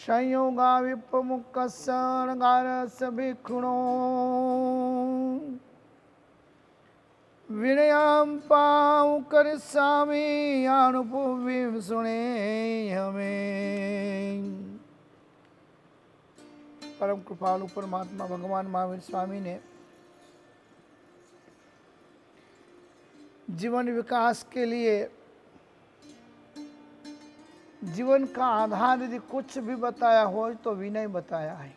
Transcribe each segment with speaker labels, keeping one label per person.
Speaker 1: संयोगा विपमुखसनगारस्य भिक्षुणो विनयं पाऊ करिष्यामि अनुपुवीं सुने हमें। परम कृपालु परमात्मा भगवान महावीर स्वामी ने जीवन विकास के लिए जीवन का आधार यदि कुछ भी बताया हो तो विनय बताया है।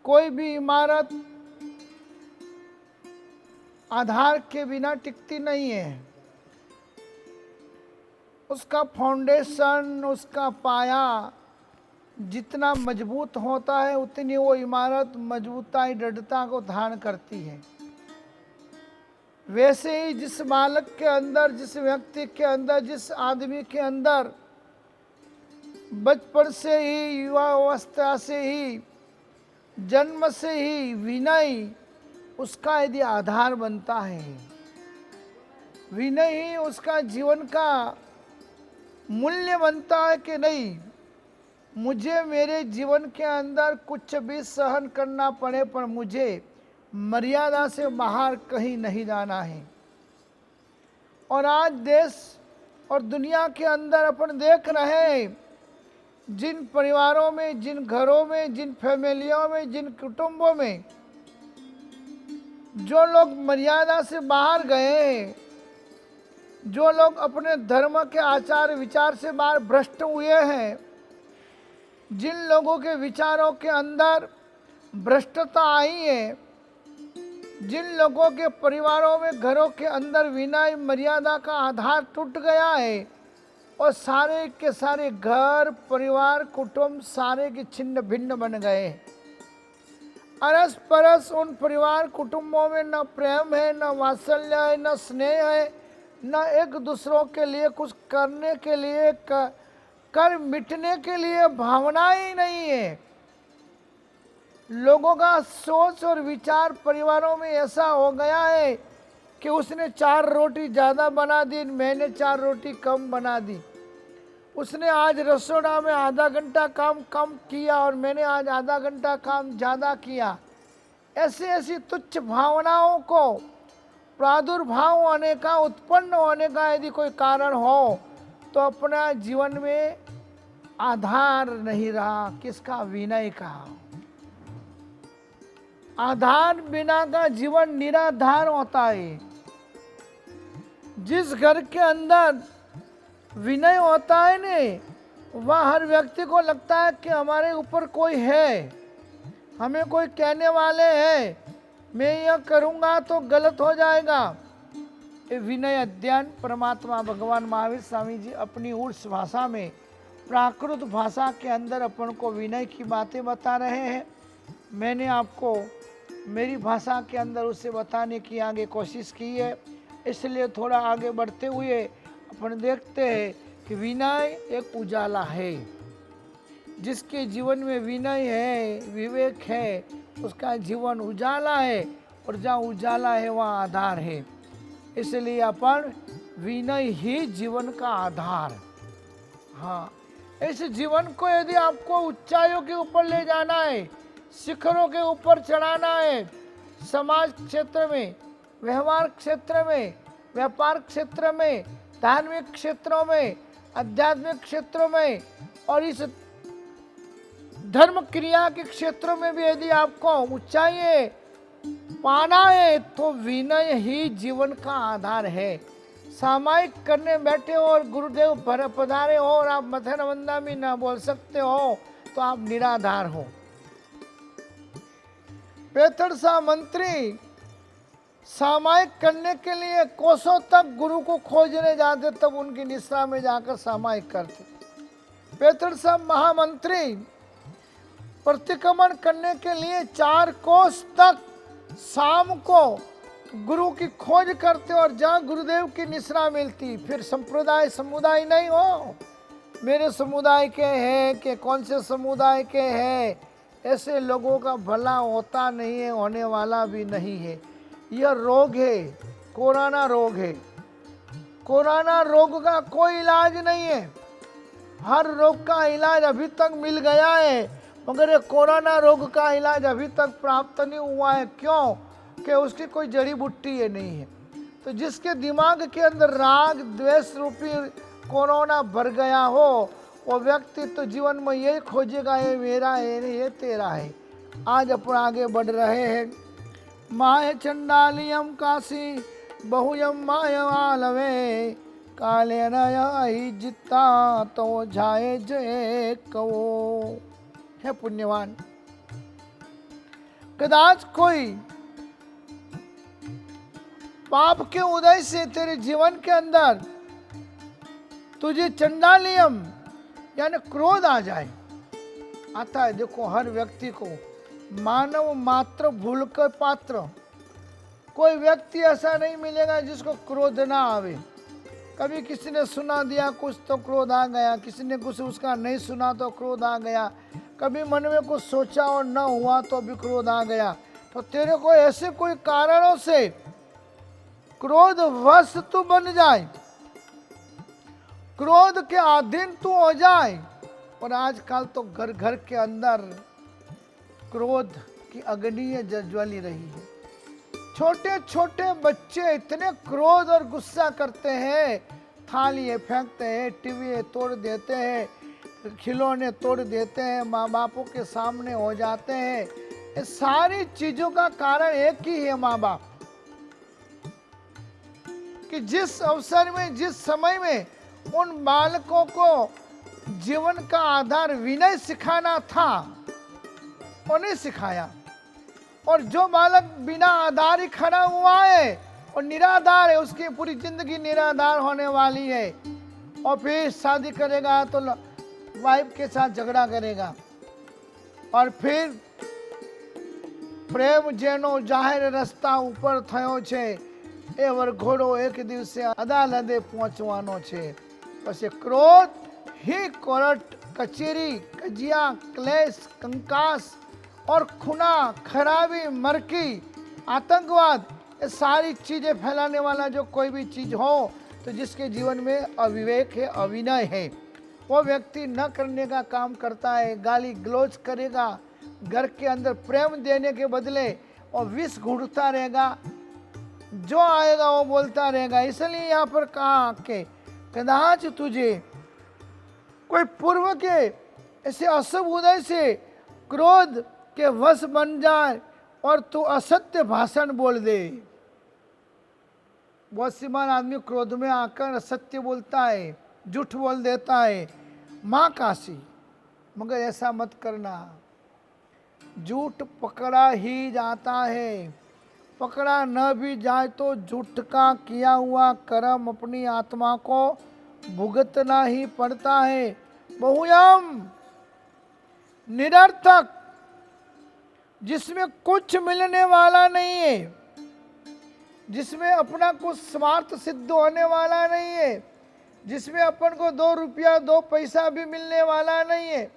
Speaker 1: कोई भी इमारत आधार के बिना टिकती नहीं है। उसका फाउंडेशन, उसका पाया जितना मजबूत होता है उतनी वो इमारत मजबूताई, दृढ़ता को धारण करती है। वैसे ही जिस बालक के अंदर, जिस व्यक्ति के अंदर, जिस आदमी के अंदर बचपन से ही, युवा अवस्था से ही, जन्म से ही विनय उसका यदि आधार बनता है, विनय ही उसका जीवन का मूल्य बनता है कि नहीं, मुझे मेरे जीवन के अंदर कुछ भी सहन करना पड़े पर मुझे मर्यादा से बाहर कहीं नहीं जाना है। और आज देश और दुनिया के अंदर अपन देख रहे हैं, जिन परिवारों में, जिन घरों में, जिन फैमिलियों में, जिन कुटुंबों में जो लोग मर्यादा से बाहर गए हैं, जो लोग अपने धर्म के आचार विचार से बाहर भ्रष्ट हुए हैं, जिन लोगों के विचारों के अंदर भ्रष्टता आई है, जिन लोगों के परिवारों में, घरों के अंदर विनय मर्यादा का आधार टूट गया है और सारे के सारे घर, परिवार, कुटुंब सारे के छिन्न भिन्न बन गए। अरस परस उन परिवार कुटुंबों में न प्रेम है, न वात्सल्य है, न स्नेह है, न एक दूसरों के लिए कुछ करने के लिए, कर मिटने के लिए भावना ही नहीं है। लोगों का सोच और विचार परिवारों में ऐसा हो गया है कि उसने 4 रोटी ज़्यादा बना दी, मैंने 4 रोटी कम बना दी। उसने आज रसोड़ा में आधा घंटा काम कम किया और मैंने आज आधा घंटा काम ज़्यादा किया। ऐसी तुच्छ भावनाओं को प्रादुर्भाव होने का, उत्पन्न होने का यदि कोई कारण हो तो अपना जीवन में आधार नहीं रहा। किसका? विनय का। आधार बिना का जीवन निराधार होता है। जिस घर के अंदर विनय होता है ने, वह हर व्यक्ति को लगता है कि हमारे ऊपर कोई है, हमें कोई कहने वाले हैं, मैं यह करूँगा तो गलत हो जाएगा। ये विनय अध्ययन परमात्मा भगवान महावीर स्वामी जी अपनी उर्स भाषा में, प्राकृत भाषा के अंदर अपन को विनय की बातें बता रहे हैं। मैंने आपको मेरी भाषा के अंदर उसे बताने की आगे कोशिश की है। इसलिए थोड़ा आगे बढ़ते हुए अपन देखते हैं कि विनय एक उजाला है। जिसके जीवन में विनय है, विवेक है, उसका जीवन उजाला है, और जहाँ उजाला है वहाँ आधार है। इसलिए अपन विनय ही जीवन का आधार। हाँ, इस जीवन को यदि आपको ऊंचाइयों के ऊपर ले जाना है, शिखरों के ऊपर चढ़ाना है, समाज क्षेत्र में, व्यवहार क्षेत्र में, व्यापार क्षेत्र में, धार्मिक क्षेत्रों में, आध्यात्मिक क्षेत्रों में और इस धर्म क्रिया के क्षेत्रों में भी यदि आपको ऊंचाई पाना है तो विनय ही जीवन का आधार है। सामायिक करने बैठे हो और गुरुदेव पधारे हो और आप मथन वंदा भी ना बोल सकते हो तो आप निराधार हो। पेथड़ सा मंत्री सामायिक करने के लिए कोसों तक गुरु को खोजने जाते, तब उनकी निश्रा में जाकर सामायिक करते। पेथड़ सा महामंत्री प्रतिक्रमण करने के लिए 4 कोस तक शाम को गुरु की खोज करते और जहाँ गुरुदेव की निश्रा मिलती, फिर संप्रदाय समुदाय नहीं हो, मेरे समुदाय के हैं कि कौन से समुदाय के हैं, ऐसे लोगों का भला होता नहीं है, होने वाला भी नहीं है। यह रोग है, कोरोना रोग है। कोरोना रोग का कोई इलाज नहीं है। हर रोग का इलाज अभी तक मिल गया है, मगर ये कोरोना रोग का इलाज अभी तक प्राप्त नहीं हुआ है। क्यों? कि उसकी कोई जड़ी बूटी है नहीं है। तो जिसके दिमाग के अंदर राग द्वेष रूपी कोरोना भर गया हो, वो व्यक्ति तो जीवन में यही खोजेगा, ये मेरा है, ये तेरा है। आज अपन आगे बढ़ रहे हैं। माय चंडालियम काशी बहुयम मायवालवे, काले नया जिता तो जाए जय कवो। है पुण्यवान, कदाच कोई पाप के उदय से तेरे जीवन के अंदर तुझे चंडालियम यानी क्रोध आ जाए। आता है, देखो हर व्यक्ति को मानव मात्र भूल के पात्र। कोई व्यक्ति ऐसा नहीं मिलेगा जिसको क्रोध ना आवे। कभी किसी ने सुना दिया कुछ तो क्रोध आ गया, किसी ने कुछ उसका नहीं सुना तो क्रोध आ गया, कभी मन में कुछ सोचा और न हुआ तो भी क्रोध आ गया। तो तेरे को ऐसे कोई कारणों से क्रोध वश तू बन जाए, क्रोध के अधीन तू हो जाए। और आजकल तो घर घर के अंदर क्रोध की अग्नि ज्वली रही है। छोटे छोटे बच्चे इतने क्रोध और गुस्सा करते हैं, थाली फेंकते हैं, टीवी तोड़ देते हैं, खिलौने तोड़ देते हैं, माँ बापों के सामने हो जाते हैं। ये सारी चीजों का कारण एक ही है, माँ बाप। कि जिस अवसर में, जिस समय में उन बालकों को जीवन का आधार विनय सिखाना था, वो नहीं सिखाया। और जो बालक बिना आधार ही खड़ा हुआ है और निराधार है, उसकी पूरी जिंदगी निराधार होने वाली है। और फिर शादी करेगा तो वाइफ के साथ झगड़ा करेगा, और फिर प्रेम जेनो जाहिर रास्ता ऊपर थयो छे, ए वरघोड़ो एक दिवसे अदालते पहुंचवानो छे। પછી क्रोध ही कोर्ट कचेरी कजिया क्लेश कंकास और खुना खराबी मरकी आतंकवाद, ये सारी चीजें फैलाने वाला जो कोई भी चीज हो, तो जिसके जीवन में अविवेक है, अविनय है, वो व्यक्ति न करने का काम करता है। गाली गलौज करेगा, घर के अंदर प्रेम देने के बदले और विष घुटता रहेगा, जो आएगा वो बोलता रहेगा। इसलिए यहाँ पर कहा कि कदाच तुझे कोई पूर्व के ऐसे अशुभ उदय से क्रोध के वश बन जाए और तू असत्य भाषण बोल दे। बहुत सीमान आदमी क्रोध में आकर असत्य बोलता है, झूठ बोल देता है, माँ काशी। मगर ऐसा मत करना, झूठ पकड़ा ही जाता है। पकड़ा न भी जाए तो झूठ का किया हुआ कर्म अपनी आत्मा को भुगतना ही पड़ता है। बहुयम निरर्थक, जिसमें कुछ मिलने वाला नहीं है, जिसमें अपना कुछ स्वार्थ सिद्ध होने वाला नहीं है, जिसमें अपन को 2 रुपया 2 पैसा भी मिलने वाला नहीं है,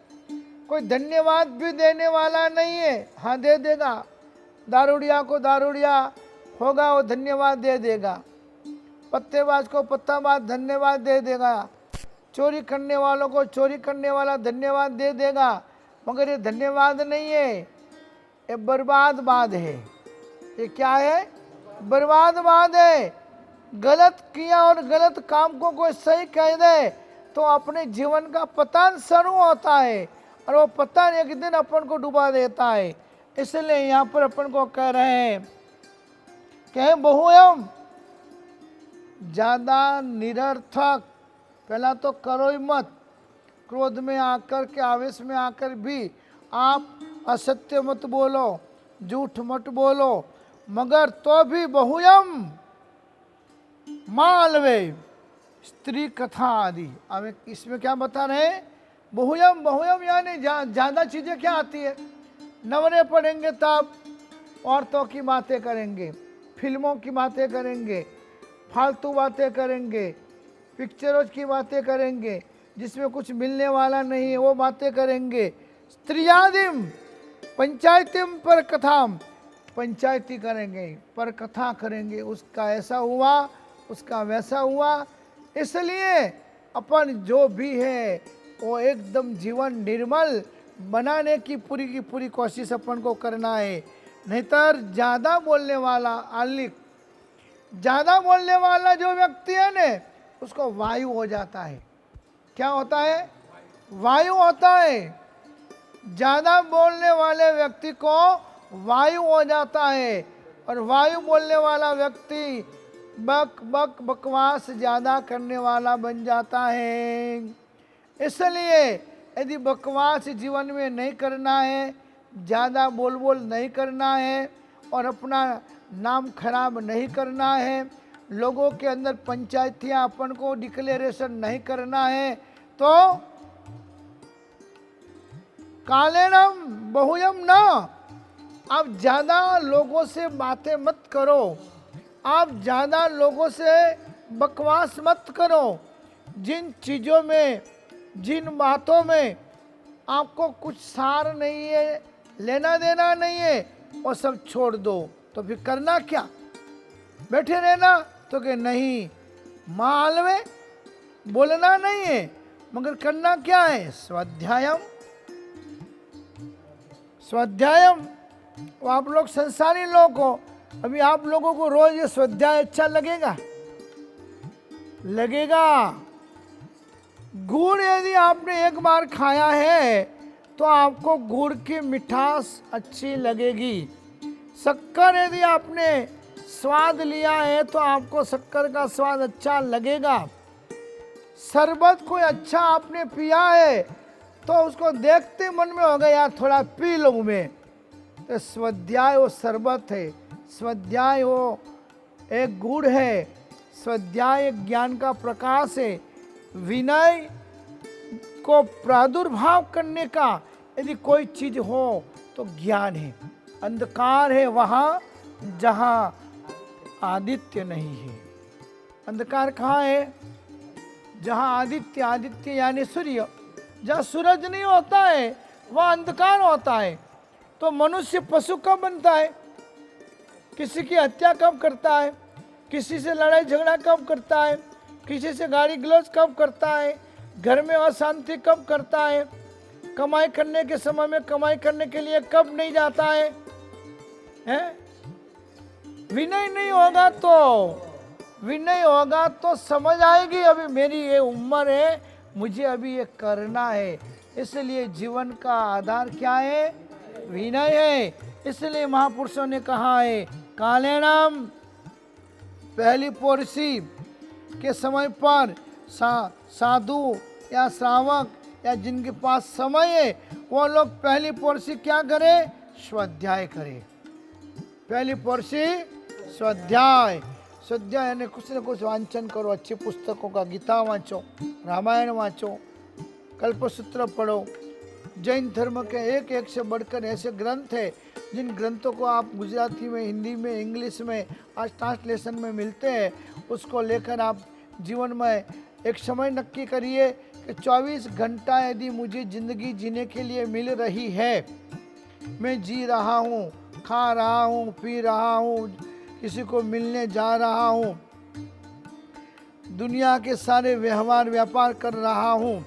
Speaker 1: कोई धन्यवाद भी देने वाला नहीं है। हाँ दे देगा, दारूडिया को दारूडिया होगा वो धन्यवाद दे देगा, पत्तेबाज को पत्ताबाज धन्यवाद दे देगा, चोरी करने वालों को चोरी करने वाला धन्यवाद दे देगा। मगर ये धन्यवाद नहीं है, ये बर्बादवाद है। ये क्या है? बर्बादवाद है। गलत किया और गलत काम को कोई सही कह दे तो अपने जीवन का पतन शुरू होता है, और वो पतन एक दिन अपन को डुबा देता है। इसलिए यहाँ पर अपन को कह रहे हैं कि बहुयम, ज्यादा निरर्थक। पहला तो करो ही मत। क्रोध में आकर के, आवेश में आकर भी आप असत्य मत बोलो, झूठ मत बोलो। मगर तो भी बहुयम मालवे, स्त्री कथा आदि। अब इसमें क्या बता रहे हैं? बहुयम, बहुयम यानी ज्यादा चीजें क्या आती है? नवरे पढ़ेंगे तब औरतों की बातें करेंगे, फिल्मों की बातें करेंगे, फालतू बातें करेंगे, पिक्चरों की बातें करेंगे, जिसमें कुछ मिलने वाला नहीं है वो बातें करेंगे। स्त्रियादिम पंचायतिम पर कथाम, पंचायती करेंगे, पर कथा करेंगे, उसका ऐसा हुआ, उसका वैसा हुआ। इसलिए अपन जो भी है वो एकदम जीवन निर्मल बनाने की पूरी कोशिश अपन को करना है। नहींतर ज़्यादा बोलने वाला आलिक, ज़्यादा बोलने वाला जो व्यक्ति है ना, उसको वायु हो जाता है। क्या होता है? वायु होता है। ज़्यादा बोलने वाले व्यक्ति को वायु हो जाता है, और वायु बोलने वाला व्यक्ति बकवास ज़्यादा करने वाला बन जाता है। इसलिए यदि बकवास जीवन में नहीं करना है, ज़्यादा बोल नहीं करना है, और अपना नाम खराब नहीं करना है, लोगों के अंदर पंचायतियाँ अपन को डिक्लेरेशन नहीं करना है, तो कालेनम बहुयम ना। आप ज़्यादा लोगों से बातें मत करो, आप ज़्यादा लोगों से बकवास मत करो। जिन चीज़ों में, जिन बातों में आपको कुछ सार नहीं है, लेना देना नहीं है, वो सब छोड़ दो। तो फिर करना क्या? बैठे रहना? तो कि नहीं, माल में बोलना नहीं है, मगर करना क्या है? स्वाध्यायम। स्वाध्यायम। आप लोग संसारी लोग हो, अभी आप लोगों को रोज ये स्वाध्याय अच्छा लगेगा? लगेगा। गुड़ यदि आपने एक बार खाया है तो आपको गुड़ की मिठास अच्छी लगेगी। शक्कर यदि आपने स्वाद लिया है तो आपको शक्कर का स्वाद अच्छा लगेगा। शरबत कोई अच्छा आपने पिया है तो उसको देखते मन में होगा यार थोड़ा पी लूँ मैं। तो स्वाध्याय वो शरबत है, स्वाध्याय वो एक गुड़ है, स्वाध्याय एक ज्ञान का प्रकाश है। विनय को प्रादुर्भाव करने का यदि कोई चीज हो तो ज्ञान है। अंधकार है वहाँ जहाँ आदित्य नहीं है। अंधकार कहाँ है? जहाँ आदित्य, आदित्य यानी सूर्य, जहाँ सूरज नहीं होता है वहाँ अंधकार होता है। तो मनुष्य पशु कब बनता है? किसी की हत्या कब करता है? किसी से लड़ाई झगड़ा कब करता है? किसी से गाली गलौज कब करता है? घर में अशांति कब करता है? कमाई करने के समय में कमाई करने के लिए कब नहीं जाता है? हैं? विनय नहीं होगा तो, विनय होगा तो समझ आएगी अभी मेरी ये उम्र है, मुझे अभी ये करना है। इसलिए जीवन का आधार क्या है? विनय है। इसलिए महापुरुषों ने कहा है कालेनाम, पहली पोरसी के समय पर साधु या श्रावक या जिनके पास समय है वो लोग पहली पोरसी क्या करें? स्वाध्याय करें। पहली पोरसी स्वाध्याय। स्वाध्याय यानी कुछ न कुछ वांचन करो, अच्छी पुस्तकों का, गीता वाँचो, रामायण वाँचो, कल्पसूत्र पढ़ो। जैन धर्म के एक एक से बढ़कर ऐसे ग्रंथ है जिन ग्रंथों को आप गुजराती में, हिंदी में, इंग्लिश में आज ट्रांसलेशन में मिलते हैं, उसको लेकर आप जीवन में एक समय नक्की करिए कि 24 घंटा यदि मुझे ज़िंदगी जीने के लिए मिल रही है, मैं जी रहा हूँ, खा रहा हूँ, पी रहा हूँ, किसी को मिलने जा रहा हूँ, दुनिया के सारे व्यवहार व्यापार कर रहा हूँ,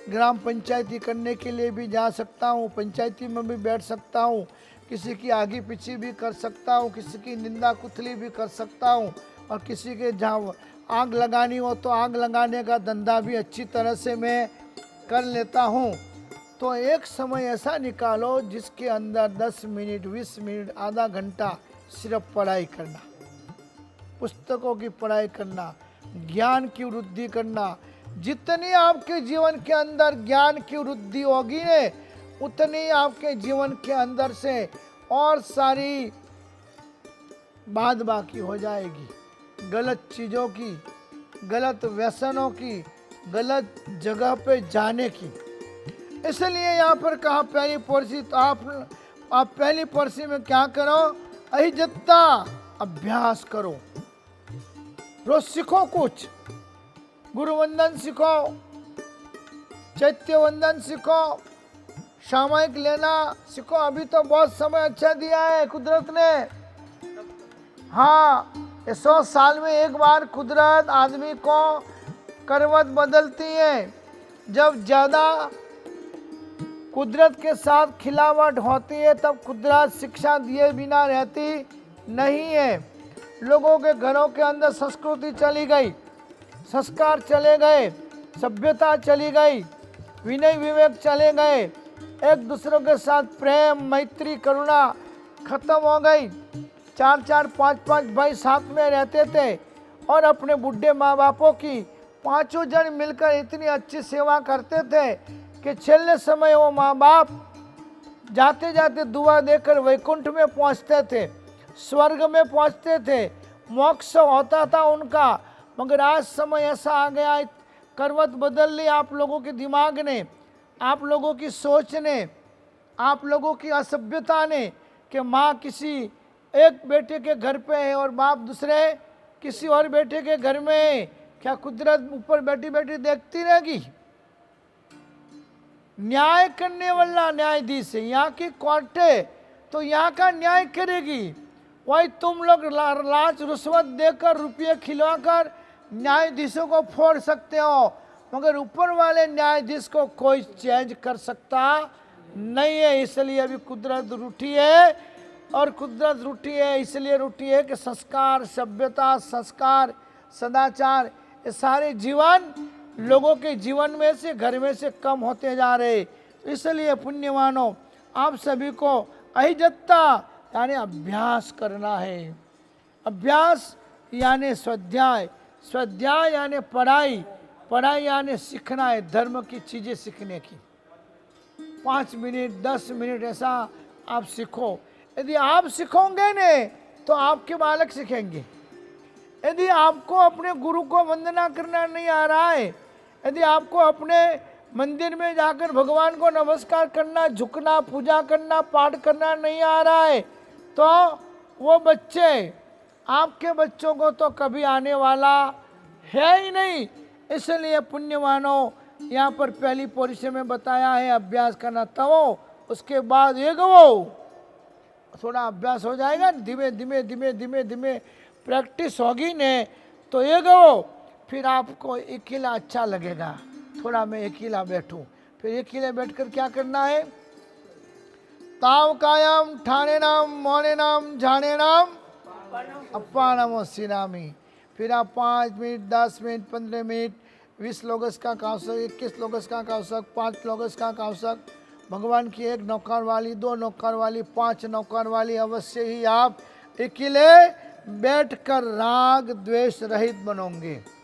Speaker 1: ग्राम पंचायती करने के लिए भी जा सकता हूँ, पंचायती में भी बैठ सकता हूँ, किसी की आगे पीछे भी कर सकता हूँ, किसी की निंदा कुथली भी कर सकता हूँ, और किसी के जहाँ आग लगानी हो तो आग लगाने का धंधा भी अच्छी तरह से मैं कर लेता हूँ। तो एक समय ऐसा निकालो जिसके अंदर 10 मिनट, 20 मिनट, आधा घंटा सिर्फ पढ़ाई करना, पुस्तकों की पढ़ाई करना, ज्ञान की वृद्धि करना। जितनी आपके जीवन के अंदर ज्ञान की वृद्धि होगी ने, उतनी आपके जीवन के अंदर से और सारी बाद बाकी हो जाएगी। गलत चीज़ों की, गलत व्यसनों की, गलत जगह पे जाने की। इसलिए यहाँ पर कहा पहली पोरसी। तो आप पहली पोरसी में क्या करो? अहिजत्ता, अभ्यास करो, रोज सीखो कुछ, गुरु वंदन सीखो, चैत्य वंदन सीखो, सामयिक लेना सीखो। अभी तो बहुत समय अच्छा दिया है कुदरत ने। हाँ, 100 साल में एक बार कुदरत आदमी को करवट बदलती है। जब ज़्यादा कुदरत के साथ खिलावट होती है तब कुदरत शिक्षा दिए बिना रहती नहीं है। लोगों के घरों के अंदर संस्कृति चली गई, संस्कार चले गए, सभ्यता चली गई, विनय विवेक चले गए, एक दूसरों के साथ प्रेम मैत्री करुणा खत्म हो गई। 4-4 5-5 भाई साथ में रहते थे और अपने बुढ़े माँ बापों की 5 जन मिलकर इतनी अच्छी सेवा करते थे कि छेल्ले समय वो माँ बाप जाते जाते दुआ देकर वैकुंठ में पहुँचते थे, स्वर्ग में पहुँचते थे, मोक्ष होता था उनका। मगर आज समय ऐसा आ गया, करवट बदल ली आप लोगों के दिमाग ने, आप लोगों की सोच ने, आप लोगों की असभ्यता ने, कि माँ किसी एक बेटे के घर पे है और बाप दूसरे किसी और बेटे के घर में है। क्या कुदरत ऊपर बैठी बैठी देखती रहेगी? न्याय करने वाला न्यायाधीश है, यहाँ की कोर्ट है तो यहाँ का न्याय करेगी। वही तुम लोग लाच रुश्वत देकर रुपये खिलवाकर न्यायाधीशों को फोड़ सकते हो, मगर ऊपर वाले न्यायाधीश को कोई चेंज कर सकता नहीं है। इसलिए अभी कुदरत रूठी है, और कुदरत रूठी है इसलिए रूठी है कि संस्कार, सभ्यता, संस्कार, सदाचार, ये सारे जीवन लोगों के जीवन में से, घर में से कम होते जा रहे। इसलिए पुण्यवानों, आप सभी को अहिजत्ता यानी अभ्यास करना है। अभ्यास यानी स्वाध्याय, स्वाध्याय यानी पढ़ाई, पढ़ाई यानी सीखना है, धर्म की चीज़ें सीखने की। 5 मिनट 10 मिनट ऐसा आप सीखो। यदि आप सीखोगे ने तो आपके बालक सीखेंगे। यदि आपको अपने गुरु को वंदना करना नहीं आ रहा है, यदि आपको अपने मंदिर में जाकर भगवान को नमस्कार करना, झुकना, पूजा करना, पाठ करना नहीं आ रहा है, तो वो बच्चे आपके बच्चों को तो कभी आने वाला है ही नहीं। इसलिए पुण्यवानों, यहाँ पर पहली पोजीशन में बताया है अभ्यास करना, तवो उसके बाद एक वो थोड़ा अभ्यास हो जाएगा, धीमे धीमे धीमे धीमे धीमे प्रैक्टिस होगी ने तो एक वो फिर आपको अकेला अच्छा लगेगा। थोड़ा मैं अकेला बैठूं, फिर अकेले बैठकर क्या करना है? ताव कायम ठाणे नाम मोने नाम जाने नाम अप्पानमो सिनामी। फिर आप 5 मिनट 10 मिनट 15 मिनट 20 लोगस का कावसक, 21 लोगस का कावसक, 5 लोगस का कावसक, भगवान की 1 नौकर वाली, 2 नौकर वाली, 5 नौकर वाली अवश्य ही आप अकेले बैठकर राग द्वेष रहित बनोगे।